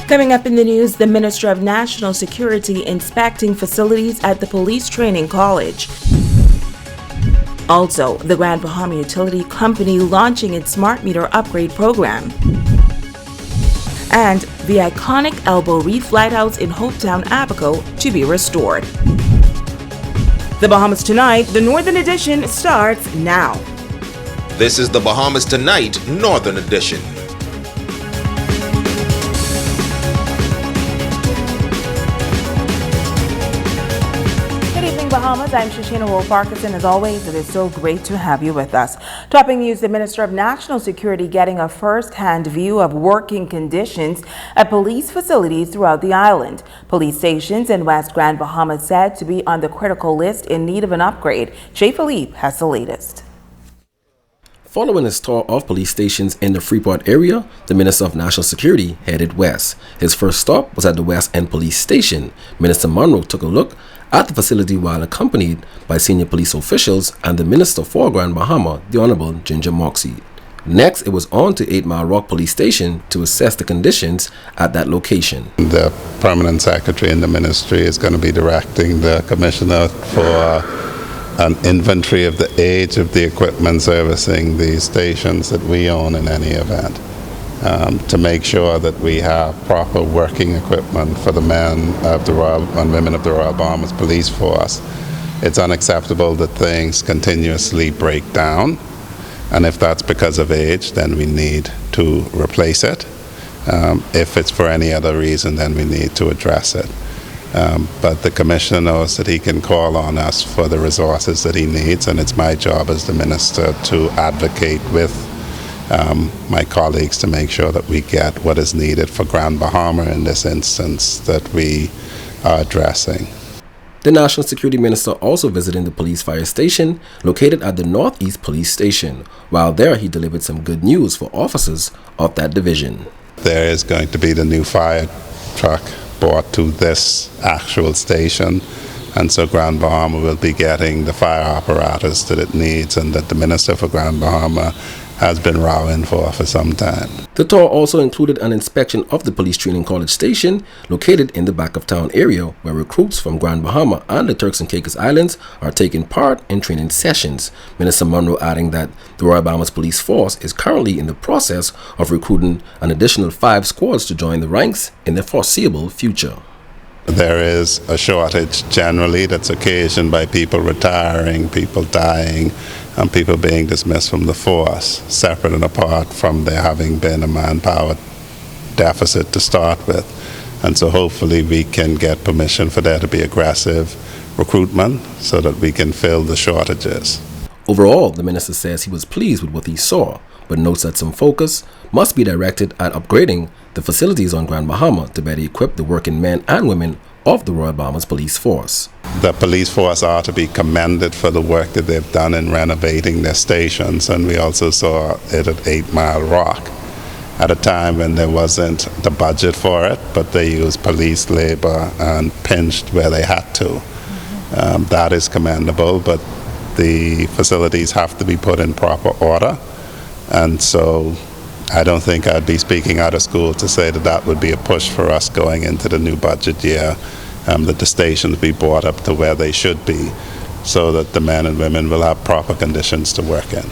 Coming up in the news, the Minister of National Security inspecting facilities at the Police Training College. Also, the Grand Bahama Utility Company launching its smart meter upgrade program. And the iconic elbow reef lighthouse in Hopetown, ABACO to be restored. The Bahamas Tonight, the Northern Edition, starts now. This is the Bahamas Tonight, Northern Edition. Bahamas, I'm Shoshana Wolf-Farquharson. As always, it is so great to have you with us. Topping news, the Minister of National Security getting a first-hand view of working conditions at police facilities throughout the island. Police stations in West Grand Bahama said to be on the critical list in need of an upgrade. Jay Philippe has the latest. Following his tour of police stations in the Freeport area, the Minister of National Security headed west. His first stop was at the West End Police Station. Minister Monroe took a look at the facility while accompanied by senior police officials and the Minister for Grand Bahama, the Honorable Ginger Moxie. Next, it was on to 8 Mile Rock Police Station to assess the conditions at that location. The permanent secretary in the ministry is going to be directing the commissioner for an inventory of the age of the equipment servicing the stations that we own in any event, to make sure that we have proper working equipment for the men of the Royal and women of the Royal Bahamas Police Force. It's unacceptable that things continuously break down, and if that's because of age, then we need to replace it. If it's for any other reason, then we need to address it. But the Commissioner knows that he can call on us for the resources that he needs, and it's my job as the Minister to advocate with my colleagues to make sure that we get what is needed for Grand Bahama in this instance that we are addressing. The National Security Minister also visited the police fire station located at the Northeast Police Station. While there, he delivered some good news for officers of that division. There is going to be the new fire truck brought to this actual station, and so Grand Bahama will be getting the fire apparatus that it needs and that the Minister for Grand Bahama has been rowing for some time. The tour also included an inspection of the Police Training College station located in the back of town area where recruits from Grand Bahama and the Turks and Caicos Islands are taking part in training sessions. Minister Monroe adding that the Royal Bahamas Police Force is currently in the process of recruiting an additional 5 squads to join the ranks in the foreseeable future. There is a shortage generally that's occasioned by people retiring, people dying, and people being dismissed from the force, separate and apart from there having been a manpower deficit to start with. And so hopefully we can get permission for there to be aggressive recruitment so that we can fill the shortages. Overall, the minister says he was pleased with what he saw, but notes that some focus must be directed at upgrading the facilities on Grand Bahama to better equip the working men and women of the Royal Bahamas Police Force. The police force are to be commended for the work that they've done in renovating their stations, and we also saw it at 8 Mile Rock at a time when there wasn't the budget for it, but they used police labor and pinched where they had to. That is commendable, but the facilities have to be put in proper order, and so I don't think I'd be speaking out of school to say that that would be a push for us going into the new budget year, that the stations be brought up to where they should be so that the men and women will have proper conditions to work in.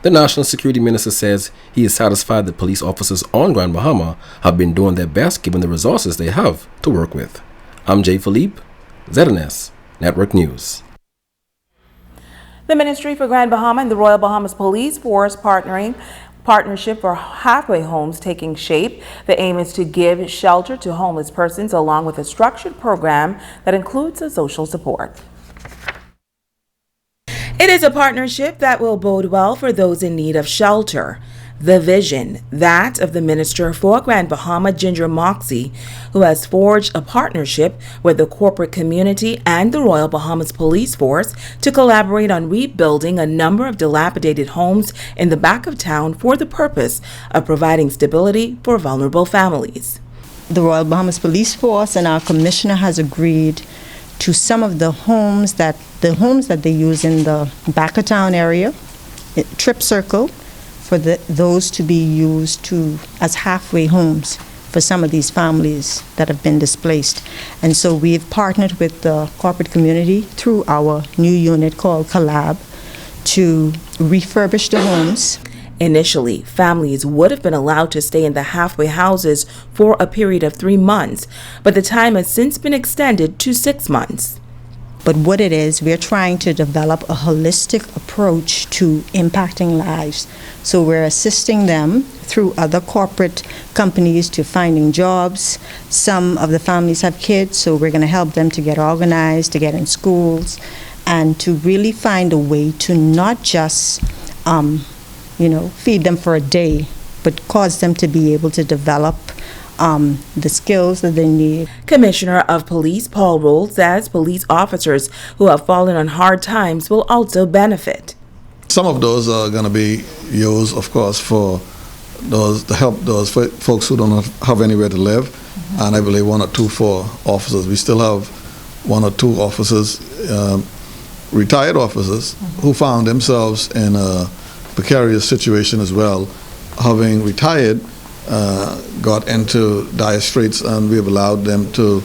The National Security Minister says he is satisfied that police officers on Grand Bahama have been doing their best given the resources they have to work with. I'm Jay Philippe, ZNS Network News. The Ministry for Grand Bahama and the Royal Bahamas Police Force partnership for halfway homes taking shape. The aim is to give shelter to homeless persons along with a structured program that includes a social support. It is a partnership that will bode well for those in need of shelter. The vision, that of the Minister for Grand Bahama, Ginger Moxie, who has forged a partnership with the corporate community and the Royal Bahamas Police Force to collaborate on rebuilding a number of dilapidated homes in the back of town for the purpose of providing stability for vulnerable families. The Royal Bahamas Police Force and our commissioner has agreed to some of the homes that they use in the back of town area, Trip Circle, for those to be used as halfway homes for some of these families that have been displaced. And so we've partnered with the corporate community through our new unit called Collab to refurbish the homes. Initially, families would have been allowed to stay in the halfway houses for a period of 3 months, but the time has since been extended to 6 months. But what it is, we're trying to develop a holistic approach to impacting lives. So we're assisting them through other corporate companies to finding jobs. Some of the families have kids, so we're going to help them to get organized, to get in schools, and to really find a way to not just feed them for a day, but cause them to be able to develop the skills that they need. Commissioner of Police Paul Roll says police officers who have fallen on hard times will also benefit. Some of those are going to be used, of course, for those to help those folks who don't have anywhere to live, and I believe 1 or 2 for officers. We still have 1 or 2 officers, retired officers, who found themselves in a precarious situation as well, having retired, got into dire straits, and we have allowed them to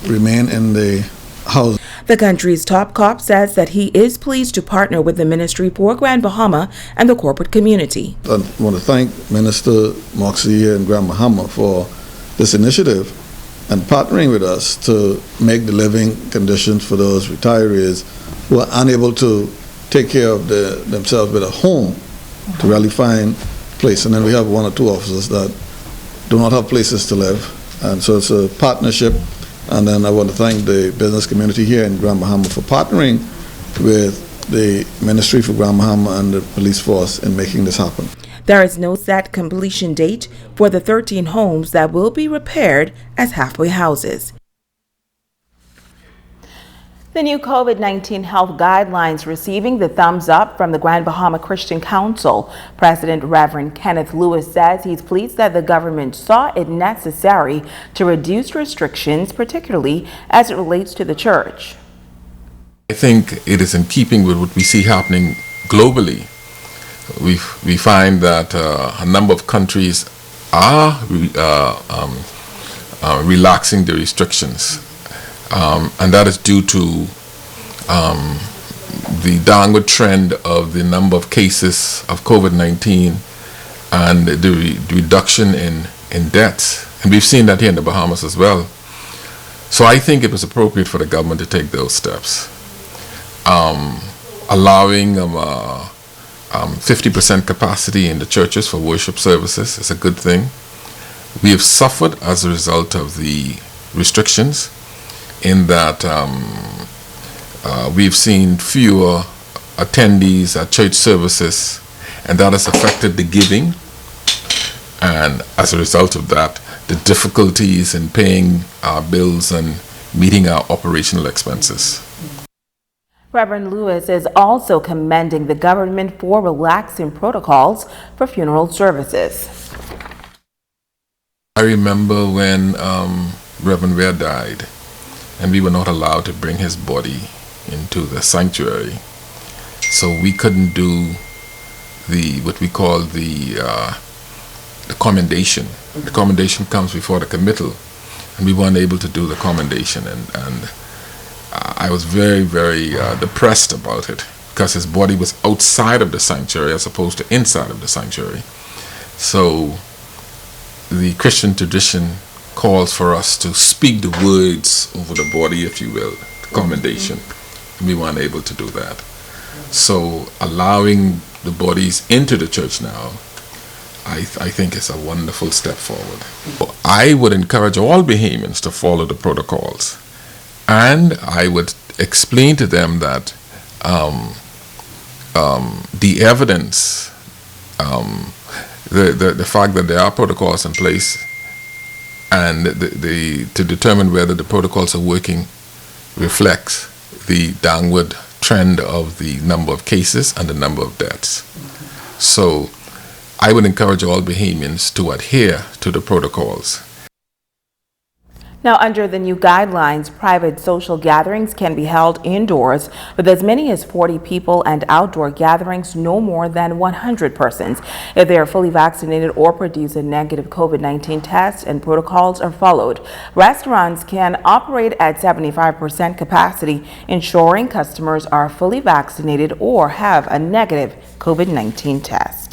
remain in the house. The country's top cop says that he is pleased to partner with the Ministry for Grand Bahama and the corporate community. I want to thank Minister Moxie here in Grand Bahama for this initiative and partnering with us to make the living conditions for those retirees who are unable to take care of themselves with a home to really find place. And then we have 1 or 2 officers that do not have places to live, and so it's a partnership. And then I want to thank the business community here in Grand Bahama for partnering with the Ministry for Grand Bahama and the police force in making this happen. There is no set completion date for the 13 homes that will be repaired as halfway houses. The new COVID-19 health guidelines receiving the thumbs up from the Grand Bahama Christian Council. President Reverend Kenneth Lewis says he's pleased that the government saw it necessary to reduce restrictions, particularly as it relates to the church. I think it is in keeping with what we see happening globally. We find that a number of countries are relaxing the restrictions. And that is due to the downward trend of the number of cases of COVID-19 and the reduction in deaths. And we've seen that here in the Bahamas as well. So I think it was appropriate for the government to take those steps. Allowing 50% capacity in the churches for worship services is a good thing. We have suffered as a result of the restrictions, in that we've seen fewer attendees at church services, and that has affected the giving, and as a result of that, the difficulties in paying our bills and meeting our operational expenses. Reverend Lewis is also commending the government for relaxing protocols for funeral services. I remember when Reverend Ware died, and we were not allowed to bring his body into the sanctuary, so we couldn't do what we call the commendation. The commendation comes before the committal, and we weren't able to do the commendation, and I was very, very depressed about it, because his body was outside of the sanctuary as opposed to inside of the sanctuary. So the Christian tradition calls for us to speak the words over the body, if you will, the commendation. We weren't able to do that. So allowing the bodies into the church now, I think is a wonderful step forward. I would encourage all Bahamians to follow the protocols, and I would explain to them that the evidence, the fact that there are protocols in place, and to determine whether the protocols are working reflects the downward trend of the number of cases and the number of deaths. So I would encourage all Bahamians to adhere to the protocols. Now, under the new guidelines, private social gatherings can be held indoors with as many as 40 people and outdoor gatherings no more than 100 persons if they are fully vaccinated or produce a negative COVID-19 test and protocols are followed. Restaurants can operate at 75% capacity, ensuring customers are fully vaccinated or have a negative COVID-19 test.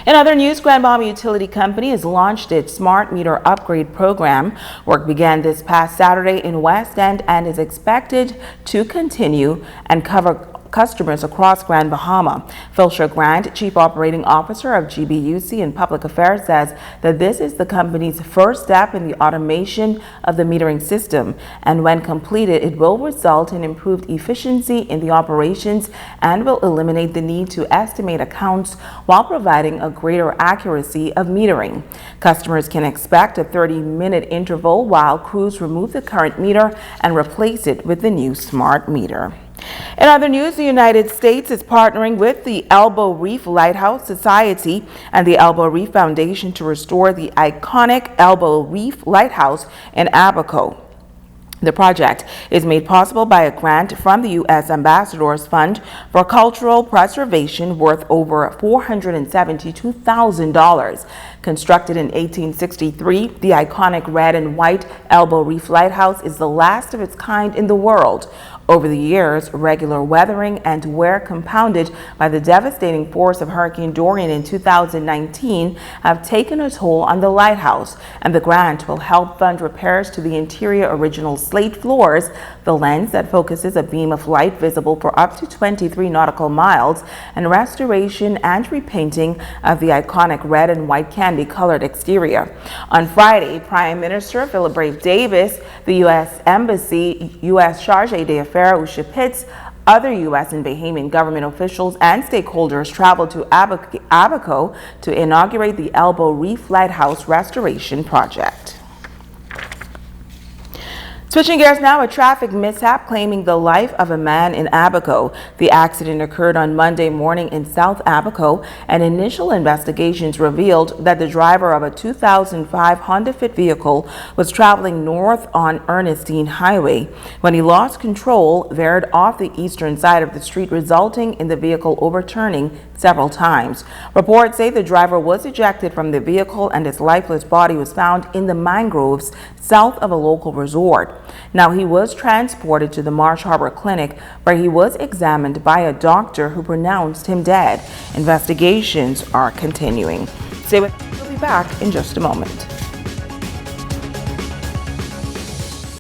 In other news, Grand Bahama Utility Company has launched its smart meter upgrade program. Work began this past Saturday in West End and is expected to continue and cover customers across Grand Bahama. Philshire Grant, Chief Operating Officer of GBUC and Public Affairs, says that this is the company's first step in the automation of the metering system, and when completed, it will result in improved efficiency in the operations and will eliminate the need to estimate accounts while providing a greater accuracy of metering. Customers can expect a 30-minute interval while crews remove the current meter and replace it with the new smart meter. In other news, the United States is partnering with the Elbow Reef Lighthouse Society and the Elbow Reef Foundation to restore the iconic Elbow Reef Lighthouse in ABACO. The project is made possible by a grant from the U.S. Ambassador's Fund for Cultural Preservation worth over $472,000. Constructed in 1863, the iconic red and white Elbow Reef Lighthouse is the last of its kind in the world. Over the years, regular weathering and wear compounded by the devastating force of Hurricane Dorian in 2019 have taken a toll on the lighthouse, and the grant will help fund repairs to the interior original slate floors, the lens that focuses a beam of light visible for up to 23 nautical miles, and restoration and repainting of the iconic red and white candy-colored exterior. On Friday, Prime Minister Philip Brave Davis, the U.S. Embassy, U.S. Charge d'Affaires Usha Pitts, other U.S. and Bahamian government officials and stakeholders traveled to ABACO to inaugurate the Elbow Reef Lighthouse Restoration Project. Switching gears now, a traffic mishap claiming the life of a man in ABACO. The accident occurred on Monday morning in South ABACO, and initial investigations revealed that the driver of a 2005 Honda Fit vehicle was traveling north on Ernestine Highway when he lost control, veered off the eastern side of the street, resulting in the vehicle overturning several times. Reports say the driver was ejected from the vehicle and his lifeless body was found in the mangroves south of a local resort. Now, he was transported to the Marsh Harbor Clinic where he was examined by a doctor who pronounced him dead. Investigations are continuing. Stay with us. We'll be back in just a moment.